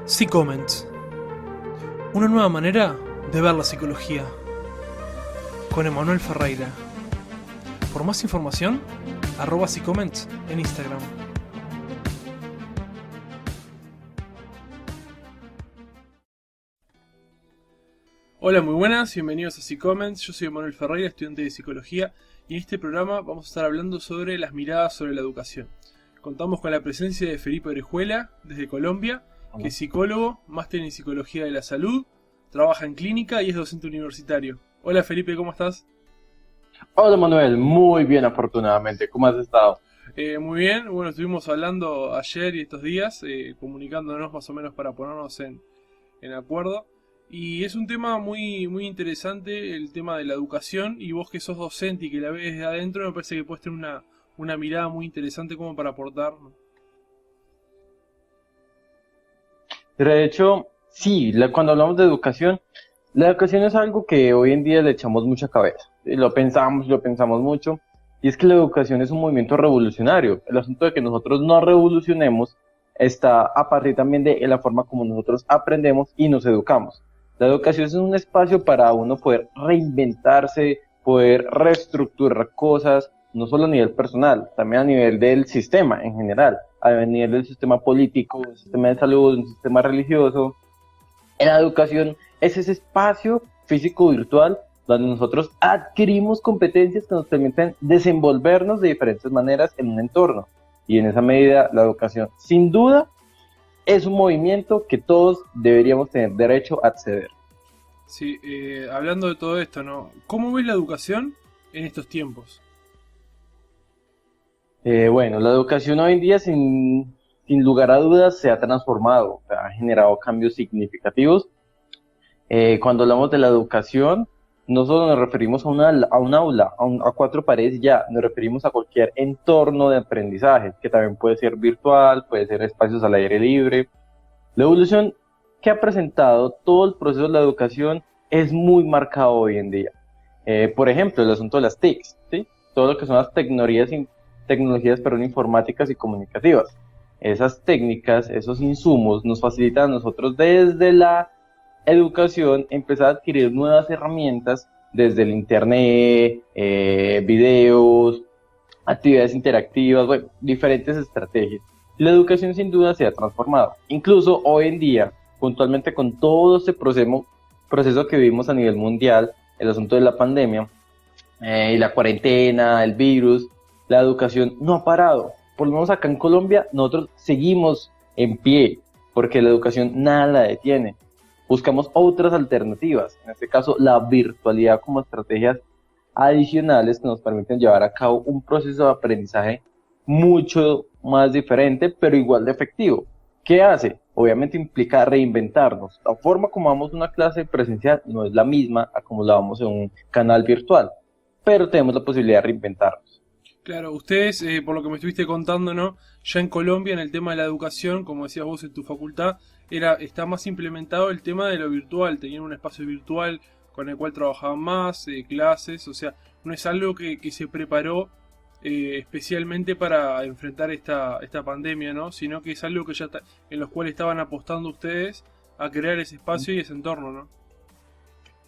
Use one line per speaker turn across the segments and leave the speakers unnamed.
Psicoment, una nueva manera de ver la psicología, con Emanuel Ferreira. Por más información, @Psicoment en Instagram. Hola, muy buenas, bienvenidos a Psicoment. Yo soy Emanuel Ferreira, estudiante de psicología, y en este programa vamos a estar hablando sobre las miradas sobre la educación. Contamos con la presencia de Felipe Orejuela, desde Colombia, que es psicólogo, máster en psicología de la salud, trabaja en clínica y es docente universitario. Hola Felipe, ¿cómo estás?
Hola Manuel, muy bien afortunadamente. ¿Cómo has estado?
Muy bien, bueno, estuvimos hablando ayer y estos días, comunicándonos más o menos para ponernos en acuerdo. Y es un tema muy interesante, el tema de la educación, y vos que sos docente y que la ves desde adentro, me parece que puedes tener una mirada muy interesante como para aportar, ¿no?
Pero de hecho, sí, cuando hablamos de educación, la educación es algo que hoy en día le echamos mucha cabeza. Y lo pensamos mucho. Y es que la educación es un movimiento revolucionario. El asunto de que nosotros no revolucionemos está a partir también de la forma como nosotros aprendemos y nos educamos. La educación es un espacio para uno poder reinventarse, poder reestructurar cosas, no solo a nivel personal, también a nivel del sistema en general, a nivel del sistema político, del sistema de salud, un sistema religioso. En la educación es ese espacio físico virtual donde nosotros adquirimos competencias que nos permiten desenvolvernos de diferentes maneras en un entorno. Y en esa medida, la educación, sin duda, es un movimiento que todos deberíamos tener derecho a acceder.
Sí, hablando de todo esto, ¿no? ¿Cómo ves la educación en estos tiempos?
Bueno, la educación hoy en día, sin lugar a dudas, se ha transformado, ha generado cambios significativos. Cuando hablamos de la educación, no solo nos referimos a un aula, a cuatro paredes ya, nos referimos a cualquier entorno de aprendizaje, que también puede ser virtual, puede ser espacios al aire libre. La evolución que ha presentado todo el proceso de la educación es muy marcado hoy en día. Por ejemplo, el asunto de las TICs, ¿sí? Todo lo que son las tecnologías informáticas y comunicativas. Esas técnicas, esos insumos nos facilitan a nosotros desde la educación empezar a adquirir nuevas herramientas desde el internet, videos, actividades interactivas, bueno, diferentes estrategias. La educación sin duda se ha transformado. Incluso hoy en día, puntualmente con todo este proceso que vivimos a nivel mundial, el asunto de la pandemia y la cuarentena, el virus, la educación no ha parado. Por lo menos acá en Colombia nosotros seguimos en pie porque la educación nada la detiene. Buscamos otras alternativas, en este caso la virtualidad como estrategias adicionales que nos permiten llevar a cabo un proceso de aprendizaje mucho más diferente, pero igual de efectivo. ¿Qué hace? Obviamente implica reinventarnos. La forma como damos una clase presencial no es la misma a como la damos en un canal virtual, pero tenemos la posibilidad de reinventarnos.
Claro, ustedes, por lo que me estuviste contando, ¿no? Ya en Colombia, en el tema de la educación, como decías vos en tu facultad, está más implementado el tema de lo virtual. Tenían un espacio virtual con el cual trabajaban más, clases, o sea, no es algo que se preparó especialmente para enfrentar esta pandemia, ¿no? Sino que es algo que en los cuales estaban apostando ustedes a crear ese espacio y ese entorno, ¿no?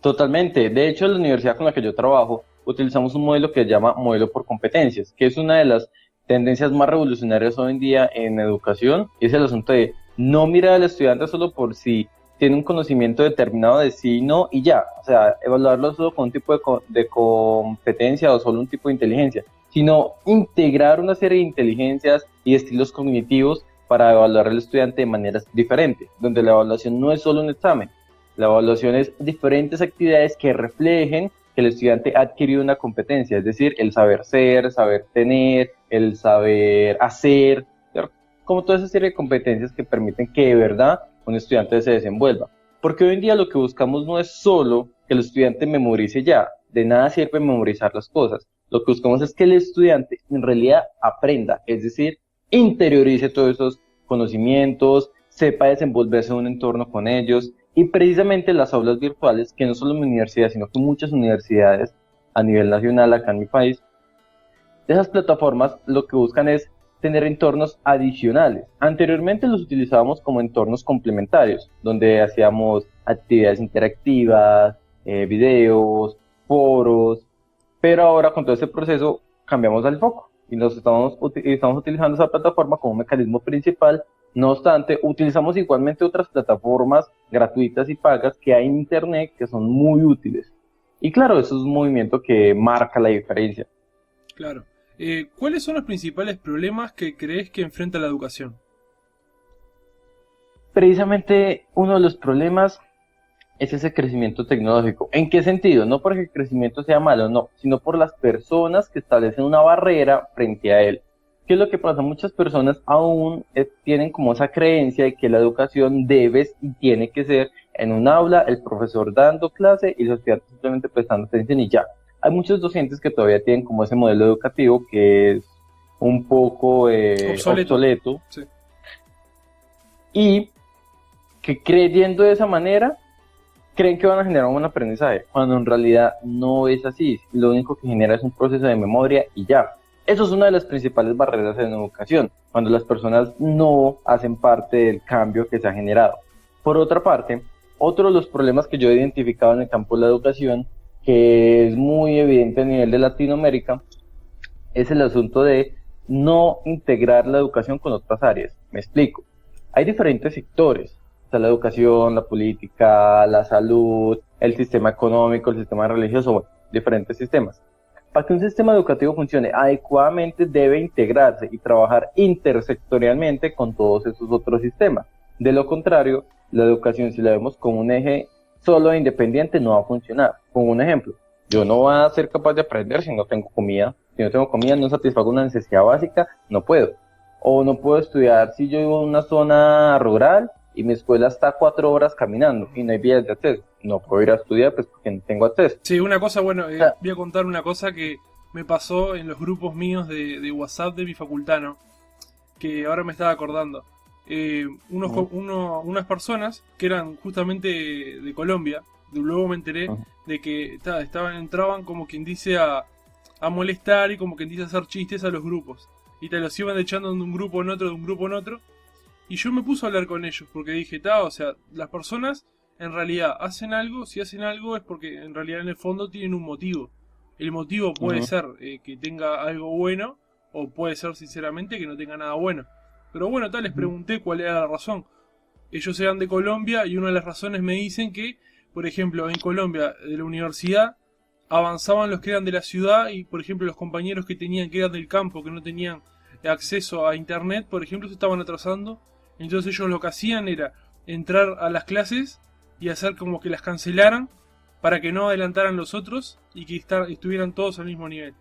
Totalmente. De hecho, en la universidad con la que yo trabajo, utilizamos un modelo que se llama modelo por competencias, que es una de las tendencias más revolucionarias hoy en día en educación, y es el asunto de no mirar al estudiante solo por si tiene un conocimiento determinado de sí y no, y ya. O sea, evaluarlo solo con un tipo de competencia o solo un tipo de inteligencia, sino integrar una serie de inteligencias y estilos cognitivos para evaluar al estudiante de maneras diferentes, donde la evaluación no es solo un examen. La evaluación es diferentes actividades que reflejen que el estudiante ha adquirido una competencia, es decir, el saber ser, saber tener, el saber hacer, ¿cierto? Como toda esa serie de competencias que permiten que de verdad un estudiante se desenvuelva. Porque hoy en día lo que buscamos no es solo que el estudiante memorice ya, de nada sirve memorizar las cosas. Lo que buscamos es que el estudiante en realidad aprenda, es decir, interiorice todos esos conocimientos, sepa desenvolverse en un entorno con ellos. Y precisamente las aulas virtuales, que no solo en mi universidad, sino que muchas universidades a nivel nacional acá en mi país, esas plataformas lo que buscan es tener entornos adicionales. Anteriormente los utilizábamos como entornos complementarios, donde hacíamos actividades interactivas, videos, foros, pero ahora con todo este proceso cambiamos el foco y estamos utilizando esa plataforma como un mecanismo principal. No obstante, utilizamos igualmente otras plataformas gratuitas y pagas que hay en Internet que son muy útiles. Y claro, eso es un movimiento que marca la diferencia.
Claro. ¿Cuáles son los principales problemas que crees que enfrenta la educación?
Precisamente uno de los problemas es ese crecimiento tecnológico. ¿En qué sentido? No porque el crecimiento sea malo, no, sino por las personas que establecen una barrera frente a él. ¿Qué es lo que pasa? Muchas personas aún tienen como esa creencia de que la educación debe y tiene que ser en un aula, el profesor dando clase y los estudiantes simplemente prestando atención y ya. Hay muchos docentes que todavía tienen como ese modelo educativo que es un poco obsoleto
Sí.
y que creyendo de esa manera creen que van a generar un buen aprendizaje, cuando en realidad no es así. Lo único que genera es un proceso de memoria y ya. Eso es una de las principales barreras en la educación, cuando las personas no hacen parte del cambio que se ha generado. Por otra parte, otro de los problemas que yo he identificado en el campo de la educación, que es muy evidente a nivel de Latinoamérica, es el asunto de no integrar la educación con otras áreas. Me explico. Hay diferentes sectores. Está la educación, la política, la salud, el sistema económico, el sistema religioso, bueno, diferentes sistemas. Para que un sistema educativo funcione adecuadamente debe integrarse y trabajar intersectorialmente con todos esos otros sistemas. De lo contrario, la educación, si la vemos como un eje solo e independiente, no va a funcionar. Con un ejemplo, yo no voy a ser capaz de aprender si no tengo comida. Si no tengo comida, no satisfago una necesidad básica, no puedo. O no puedo estudiar si yo vivo en una zona rural y mi escuela está 4 horas caminando y no hay vías de acceso. No puedo ir a estudiar pues porque no tengo acceso.
Sí, una cosa, bueno,
O sea,
voy a contar una cosa que me pasó en los grupos míos de WhatsApp de mi facultad, ¿no? Que ahora me estaba acordando. Unas personas que eran justamente de Colombia, luego me enteré de que entraban como quien dice a molestar y como quien dice a hacer chistes a los grupos. Y te los iban echando de un grupo en otro, de un grupo en otro. Y yo me puse a hablar con ellos porque dije, o sea, las personas en realidad hacen algo, si hacen algo es porque en realidad en el fondo tienen un motivo. El motivo puede ser que tenga algo bueno o puede ser sinceramente que no tenga nada bueno. Pero bueno, les pregunté cuál era la razón. Ellos eran de Colombia y una de las razones me dicen que, por ejemplo, en Colombia, de la universidad, avanzaban los que eran de la ciudad y, por ejemplo, los compañeros que eran del campo, que no tenían acceso a internet, por ejemplo, se estaban atrasando. Entonces ellos lo que hacían era entrar a las clases y hacer como que las cancelaran para que no adelantaran los otros y que estuvieran todos al mismo nivel.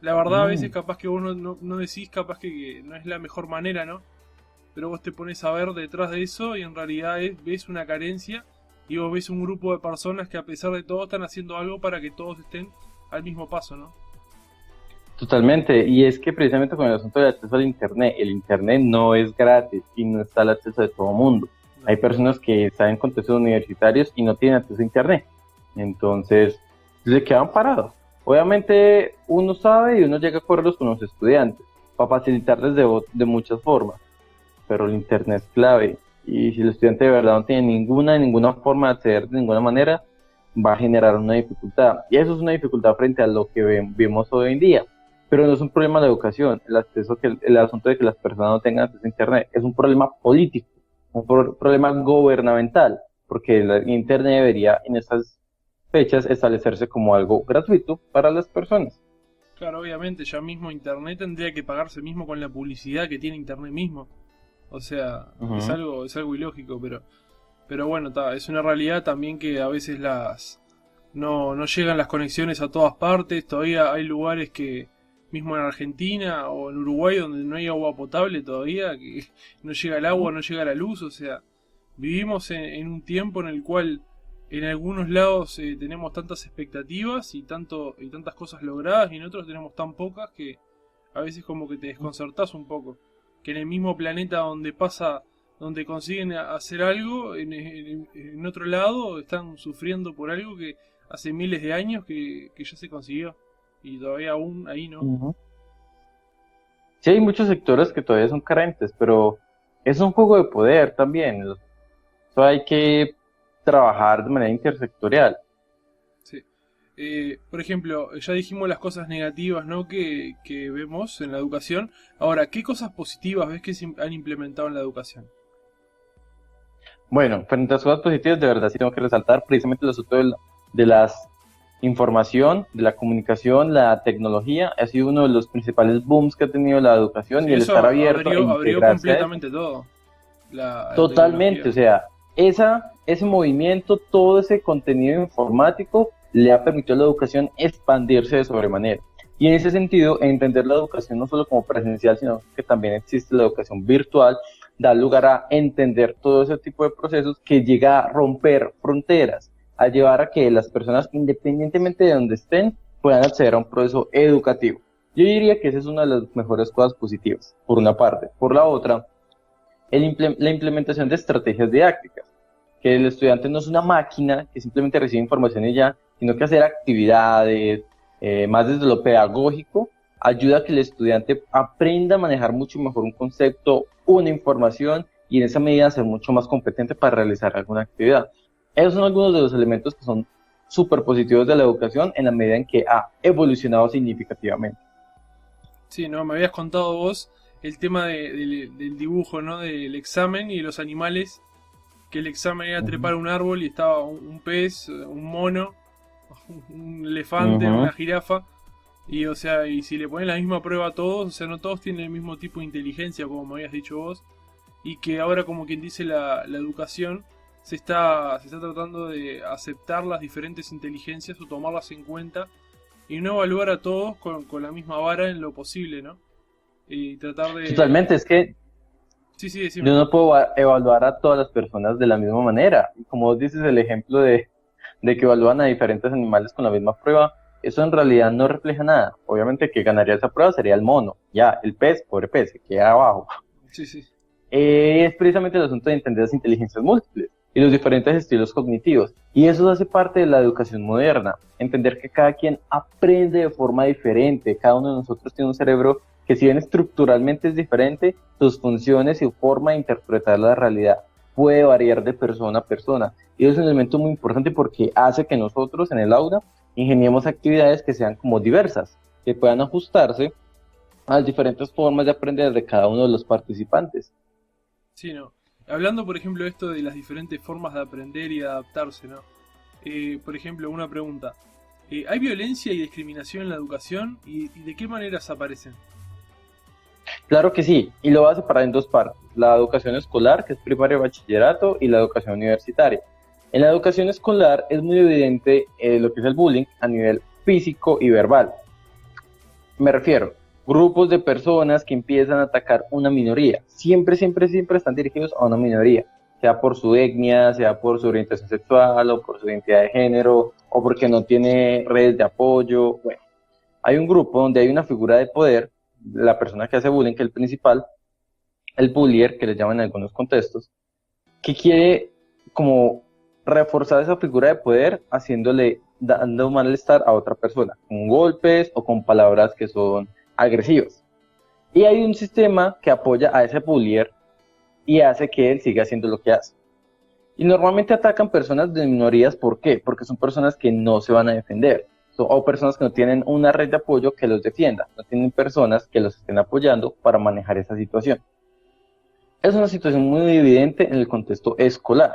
La verdad, a veces capaz que vos no decís, capaz que no es la mejor manera, ¿no? Pero vos te pones a ver detrás de eso y en realidad ves una carencia y vos ves un grupo de personas que a pesar de todo están haciendo algo para que todos estén al mismo paso, ¿no?
totalmente. Y es que precisamente con el asunto del acceso al el internet no es gratis y no está al acceso de todo mundo.
No.
Hay personas que están en contextos universitarios y no tienen acceso a internet. Entonces, se quedan parados. Obviamente, uno sabe y uno llega a acuerdos con los estudiantes para facilitarles de muchas formas. Pero el internet es clave. Y si el estudiante de verdad no tiene ninguna forma de acceder de ninguna manera, va a generar una dificultad. Y eso es una dificultad frente a lo que vemos hoy en día. Pero no es un problema de educación, el asunto de que las personas no tengan acceso a internet, es un problema político, un problema gubernamental, porque el internet debería en estas fechas establecerse como algo gratuito para las personas.
Claro, obviamente, ya mismo internet tendría que pagarse mismo con la publicidad que tiene internet mismo. O sea, es algo ilógico, pero bueno, es una realidad también que a veces no llegan las conexiones a todas partes. Todavía hay lugares que, mismo en Argentina o en Uruguay, donde no hay agua potable todavía, que no llega el agua, no llega la luz. O sea, vivimos en un tiempo en el cual en algunos lados tenemos tantas expectativas y tantas cosas logradas y en otros tenemos tan pocas que a veces como que te desconcertás un poco. Que en el mismo planeta donde consiguen hacer algo, en otro lado están sufriendo por algo que hace miles de años que ya se consiguió. Y todavía aún ahí no.
Sí, hay muchos sectores que todavía son carentes, pero es un juego de poder también. Eso hay que trabajar de manera intersectorial.
Sí. Por ejemplo, ya dijimos las cosas negativas, ¿no? que vemos en la educación. Ahora, ¿qué cosas positivas ves que se han implementado en la educación?
Bueno, frente a las cosas positivas, de verdad sí tengo que resaltar precisamente el asunto de las información, de la comunicación, la tecnología. Ha sido uno de los principales booms que ha tenido la educación
Sí,
y el
eso
estar abierto e
abrió
integrarse a eso.
completamente todo, la
Totalmente,
tecnología.
o sea, ese movimiento, todo ese contenido informático le ha permitido a la educación expandirse de sobremanera. Y en ese sentido, entender la educación no solo como presencial, sino que también existe la educación virtual, da lugar a entender todo ese tipo de procesos que llega a romper fronteras, a llevar a que las personas, independientemente de donde estén, puedan acceder a un proceso educativo. Yo diría que esa es una de las mejores cosas positivas, por una parte. Por la otra, la implementación de estrategias didácticas, que el estudiante no es una máquina que simplemente recibe información y ya, sino que hacer actividades, más desde lo pedagógico, ayuda a que el estudiante aprenda a manejar mucho mejor un concepto, una información y en esa medida ser mucho más competente para realizar alguna actividad. Esos son algunos de los elementos que son súper positivos de la educación en la medida en que ha evolucionado significativamente.
Sí, ¿no? Me habías contado vos el tema del dibujo, ¿no? Del examen y de los animales, que el examen era
Ujú.
trepar un árbol y estaba un pez, un mono, un elefante, una
Ujú.
jirafa. Y o sea, y si le ponen la misma prueba a todos, o sea, no todos tienen el mismo tipo de inteligencia, como me habías dicho vos. Y que ahora, como quien dice, la educación se está tratando de aceptar las diferentes inteligencias o tomarlas en cuenta y no evaluar a todos con la misma vara en lo posible, ¿no? Y tratar de...
Totalmente, es que
Sí, sí, decime.
yo no puedo evaluar a todas las personas de la misma manera. Y como vos dices el ejemplo de que evalúan a diferentes animales con la misma prueba, eso en realidad no refleja nada. Obviamente que ganaría esa prueba sería el mono, ya, el pez, pobre pez, se queda abajo.
Sí, sí.
Es precisamente el asunto de entender las inteligencias múltiples y los diferentes estilos cognitivos. Y eso hace parte de la educación moderna, entender que cada quien aprende de forma diferente, cada uno de nosotros tiene un cerebro que si bien estructuralmente es diferente, sus funciones y su forma de interpretar la realidad puede variar de persona a persona. Y eso es un elemento muy importante porque hace que nosotros en el aula ingeniemos actividades que sean como diversas, que puedan ajustarse a las diferentes formas de aprender de cada uno de los participantes.
Sí, ¿no? Hablando, por ejemplo, esto de las diferentes formas de aprender y de adaptarse, ¿no? Por ejemplo, una pregunta. ¿Hay violencia y discriminación en la educación y de qué maneras aparecen?
Claro que sí, y lo voy a separar en dos partes, la educación escolar, que es primaria y bachillerato, y la educación universitaria. En la educación escolar es muy evidente lo que es el bullying a nivel físico y verbal. Me refiero, grupos de personas que empiezan a atacar una minoría, siempre, siempre, siempre están dirigidos a una minoría, sea por su etnia, sea por su orientación sexual o por su identidad de género, o porque no tiene redes de apoyo. Bueno, hay un grupo donde hay una figura de poder, la persona que hace bullying, que es el principal, el bullier, que le llaman en algunos contextos, que quiere como reforzar esa figura de poder haciéndole, dando malestar a otra persona, con golpes o con palabras que son agresivas. Y hay un sistema que apoya a ese bullier y hace que él siga haciendo lo que hace. Y normalmente atacan personas de minorías, ¿por qué? Porque son personas que no se van a defender, o personas que no tienen una red de apoyo que los defienda, no tienen personas que los estén apoyando para manejar esa situación. Es una situación muy evidente en el contexto escolar.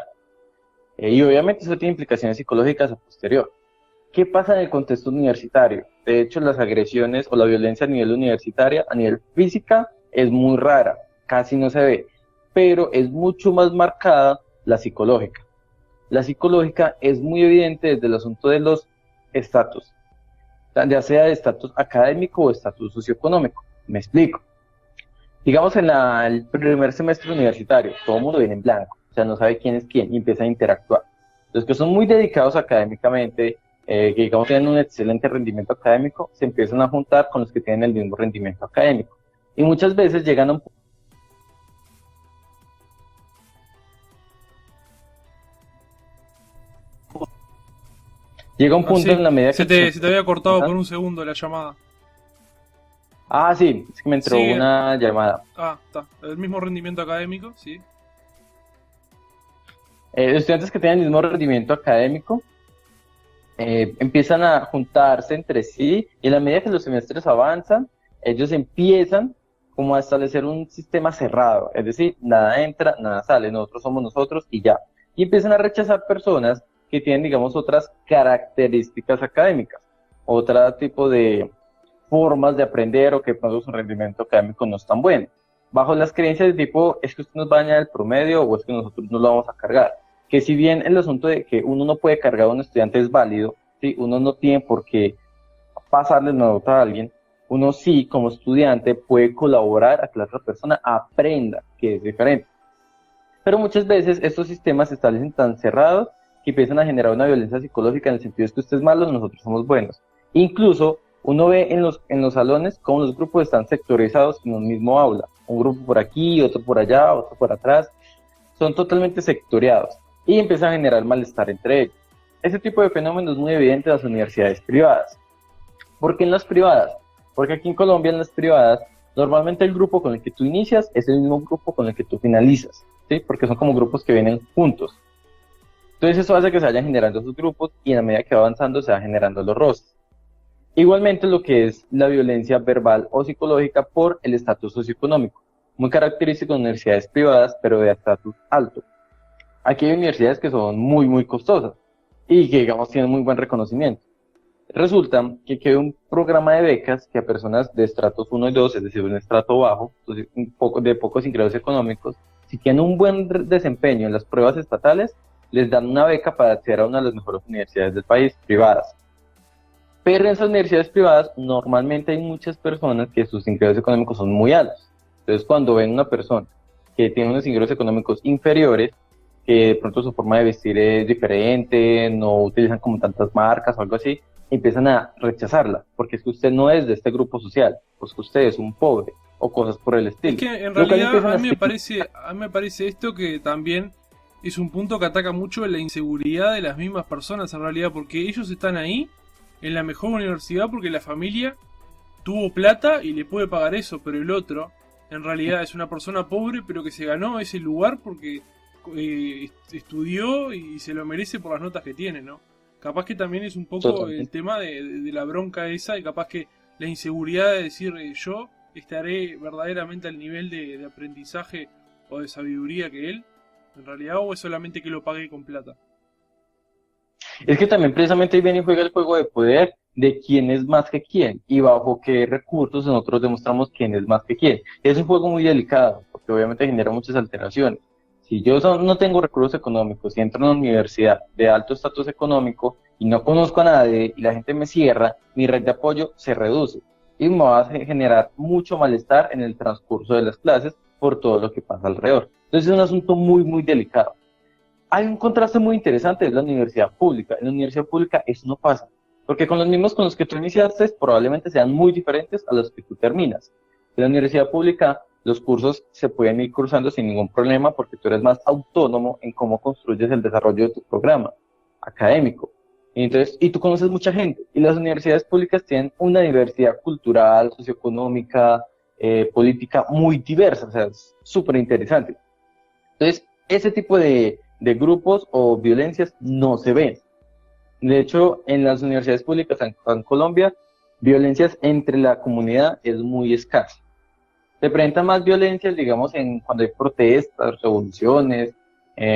Y obviamente eso tiene implicaciones psicológicas a posterior. ¿Qué pasa en el contexto universitario? De hecho, las agresiones o la violencia a nivel universitaria, a nivel física, es muy rara, casi no se ve, pero es mucho más marcada la psicológica. La psicológica es muy evidente desde el asunto de los estatus, ya sea de estatus académico o estatus socioeconómico. Me explico. Digamos en el primer semestre universitario, todo el mundo viene en blanco, o sea, no sabe quién es quién y empieza a interactuar. Los que son muy dedicados académicamente, que digamos tienen un excelente rendimiento académico, se empiezan a juntar con los que tienen el mismo rendimiento académico. Y muchas veces llega un
Ah,
punto
sí,
en la medida que
se te había cortado por un segundo la llamada.
Ah, sí, es que me entró
Sí,
una llamada.
está. El mismo rendimiento académico, sí.
Estudiantes que tienen el mismo rendimiento académico empiezan a juntarse entre sí y en la medida que los semestres avanzan, ellos empiezan como a establecer un sistema cerrado, es decir, nada entra, nada sale, nosotros somos nosotros y ya. Y empiezan a rechazar personas que tienen, digamos, otras características académicas, otro tipo de formas de aprender o que pronto su rendimiento académico no es tan bueno. Bajo las creencias de tipo, es que usted nos va a dañar el promedio o es que nosotros no lo vamos a cargar. Que si bien el asunto de que uno no puede cargar a un estudiante es válido, ¿sí? Uno no tiene por qué pasarle una nota a alguien, uno sí como estudiante puede colaborar a que la otra persona aprenda, que es diferente. Pero muchas veces estos sistemas se establecen tan cerrados que empiezan a generar una violencia psicológica en el sentido de que usted es malo, nosotros somos buenos. Incluso uno ve en los salones cómo los grupos están sectorizados en un mismo aula. Un grupo por aquí, otro por allá, otro por atrás. Son totalmente sectoriados y empiezan a generar malestar entre ellos. Ese tipo de fenómeno es muy evidente en las universidades privadas. ¿Por qué en las privadas? Porque aquí en Colombia, en las privadas, normalmente el grupo con el que tú inicias es el mismo grupo con el que tú finalizas, ¿sí? Porque son como grupos que vienen juntos. Entonces eso hace que se vayan generando esos grupos y en la medida que va avanzando se van generando los roces. Igualmente lo que es la violencia verbal o psicológica por el estatus socioeconómico, muy característico en universidades privadas, pero de estatus alto. Aquí hay universidades que son muy costosas y que, digamos, tienen muy buen reconocimiento. Resulta que hay un programa de becas que a personas de estratos 1 y 2, es decir, un estrato bajo, de pocos ingresos económicos, si tienen un buen desempeño en las pruebas estatales, les dan una beca para acceder a una de las mejores universidades del país, privadas. Pero en esas universidades privadas normalmente hay muchas personas que sus ingresos económicos son muy altos. Entonces cuando ven una persona que tiene unos ingresos económicos inferiores, que de pronto su forma de vestir es diferente, no utilizan como tantas marcas o algo así, empiezan a rechazarla, porque es que usted no es de este grupo social, pues que usted es un pobre, o cosas por el
Es
estilo.
que en
Lo cual
realidad
empiezan a
a mí me parece esto que también es un punto que ataca mucho la inseguridad de las mismas personas en realidad, porque ellos están ahí en la mejor universidad porque la familia tuvo plata y le puede pagar eso, pero el otro en realidad es una persona pobre pero que se ganó ese lugar porque estudió y se lo merece por las notas que tiene, ¿no? Capaz que también es un poco el
totalmente.
tema de la bronca esa y capaz que la inseguridad de decir yo estaré verdaderamente al nivel de aprendizaje o de sabiduría que él, en realidad, o es solamente que lo pague con plata.
Es que también precisamente ahí viene y juega el juego de poder de quién es más que quién y bajo qué recursos nosotros demostramos quién es más que quién. Es un juego muy delicado porque obviamente genera muchas alteraciones. Si yo no tengo recursos económicos y entro en una universidad de alto estatus económico y no conozco a nadie y la gente me cierra, mi red de apoyo se reduce y me va a generar mucho malestar en el transcurso de las clases por todo lo que pasa alrededor. Entonces es un asunto muy delicado. Hay un contraste muy interesante, es la universidad pública. En la universidad pública eso no pasa, porque con los mismos con los que tú iniciaste probablemente sean muy diferentes a los que tú terminas. En la universidad pública los cursos se pueden ir cursando sin ningún problema porque tú eres más autónomo en cómo construyes el desarrollo de tu programa académico. Y entonces, y tú conoces mucha gente. Y las universidades públicas tienen una diversidad cultural, socioeconómica, política muy diversa, o sea, es súper interesante. Entonces, ese tipo de grupos o violencias no se ven. De hecho, en las universidades públicas en Colombia, violencias entre la comunidad es muy escasa. Se presentan más violencias, digamos, cuando hay protestas, revoluciones,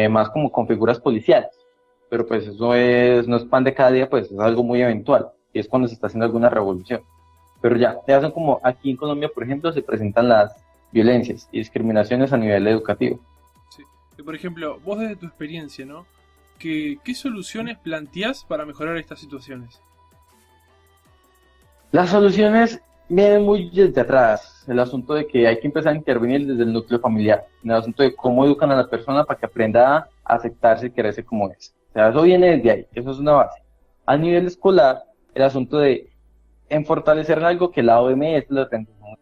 más como con figuras policiales. Pero pues eso no es pan de cada día, pues es algo muy eventual. Y es cuando se está haciendo alguna revolución. Pero ya son como aquí en Colombia, por ejemplo, se presentan las violencias y discriminaciones a nivel educativo.
Sí. Y por ejemplo, vos desde tu experiencia, ¿no? ¿Qué soluciones planteás para mejorar estas situaciones?
Las soluciones vienen muy desde atrás, el asunto de que hay que empezar a intervenir desde el núcleo familiar, el asunto de cómo educan a la persona para que aprenda a aceptarse y quererse como es. O sea, eso viene desde ahí, eso es una base. A nivel escolar, el asunto de en fortalecer algo que la OMS, la Organización,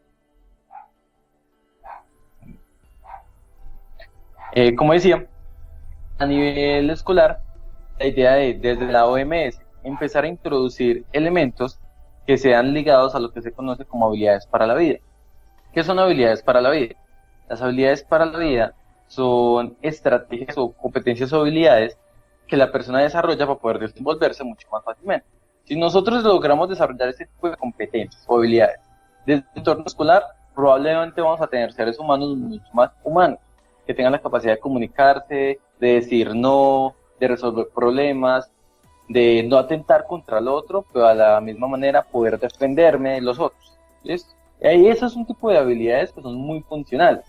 como decía, a nivel escolar, la idea de desde la OMS empezar a introducir elementos que sean ligados a lo que se conoce como habilidades para la vida. ¿Qué son habilidades para la vida? Las habilidades para la vida son estrategias o competencias o habilidades que la persona desarrolla para poder desenvolverse mucho más fácilmente. Si nosotros logramos desarrollar este tipo de competencias o habilidades desde el entorno escolar, probablemente vamos a tener seres humanos mucho más humanos, que tengan la capacidad de comunicarse, de decir no, de resolver problemas, de no atentar contra el otro, pero a la misma manera poder defenderme de los otros. ¿Listo? Y eso es un tipo de habilidades que son muy funcionales.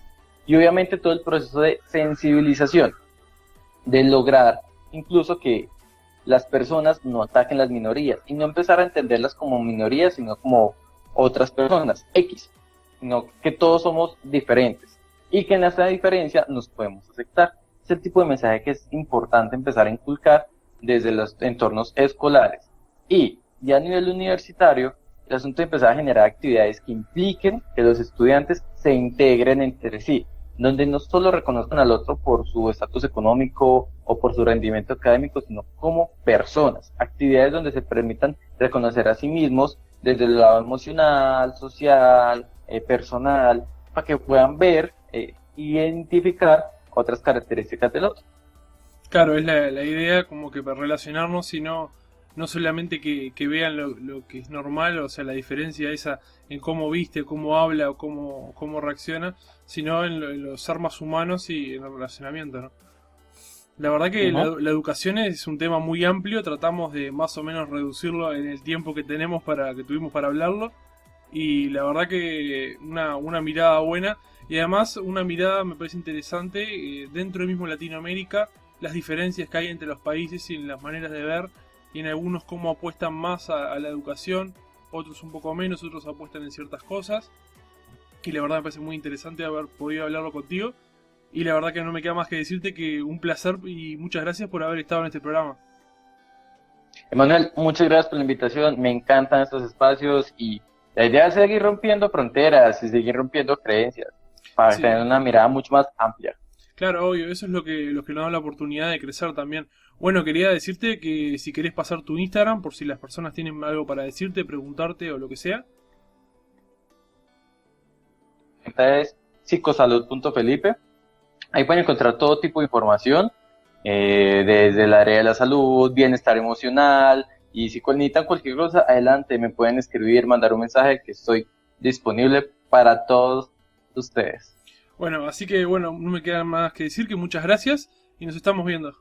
Y obviamente todo el proceso de sensibilización, de lograr incluso que las personas no ataquen las minorías y no empezar a entenderlas como minorías, sino como otras personas, X, sino que todos somos diferentes y que en esa diferencia nos podemos aceptar. Es el tipo de mensaje que es importante empezar a inculcar desde los entornos escolares. Y ya a nivel universitario, el asunto de empezar a generar actividades que impliquen que los estudiantes se integren entre sí, donde no solo reconozcan al otro por su estatus económico o por su rendimiento académico, sino como personas. Actividades donde se permitan reconocer a sí mismos desde el lado emocional, social, personal, para que puedan ver, identificar otras características del otro.
Claro, es la idea como que para relacionarnos, sino no solamente que vean lo que es normal, o sea, la diferencia esa en cómo viste, cómo habla o cómo reacciona, sino en los ser más humanos y en el relacionamiento, ¿no? La verdad que la educación es un tema muy amplio, tratamos de más o menos reducirlo en el tiempo que que tuvimos para hablarlo, y la verdad que una mirada buena, y además una mirada me parece interesante, dentro de mismo Latinoamérica, las diferencias que hay entre los países y en las maneras de ver, y en algunos cómo apuestan más a la educación, otros un poco menos, otros apuestan en ciertas cosas, y la verdad me parece muy interesante haber podido hablarlo contigo. Y la verdad que no me queda más que decirte que un placer y muchas gracias por haber estado en este programa.
Emanuel, muchas gracias por la invitación, me encantan estos espacios y la idea es seguir rompiendo fronteras y seguir rompiendo creencias para
Sí,
tener una mirada mucho más amplia.
claro, obvio, eso es lo que nos da la oportunidad de crecer también. Bueno, quería decirte que si querés pasar tu Instagram, por si las personas tienen algo para decirte, preguntarte o lo que sea.
Esta es psicosalud.felipe. Ahí pueden encontrar todo tipo de información, desde el área de la salud, bienestar emocional, y si necesitan cualquier cosa, adelante, me pueden escribir, mandar un mensaje que estoy disponible para todos ustedes.
Bueno, así que bueno, no me queda más que decir que muchas gracias y nos estamos viendo.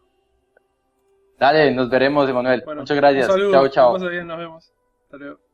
Dale, nos veremos, Emanuel.
Bueno,
Muchas
un
gracias. Chao,
saludo, que
chao.
pase bien, nos vemos. Hasta luego.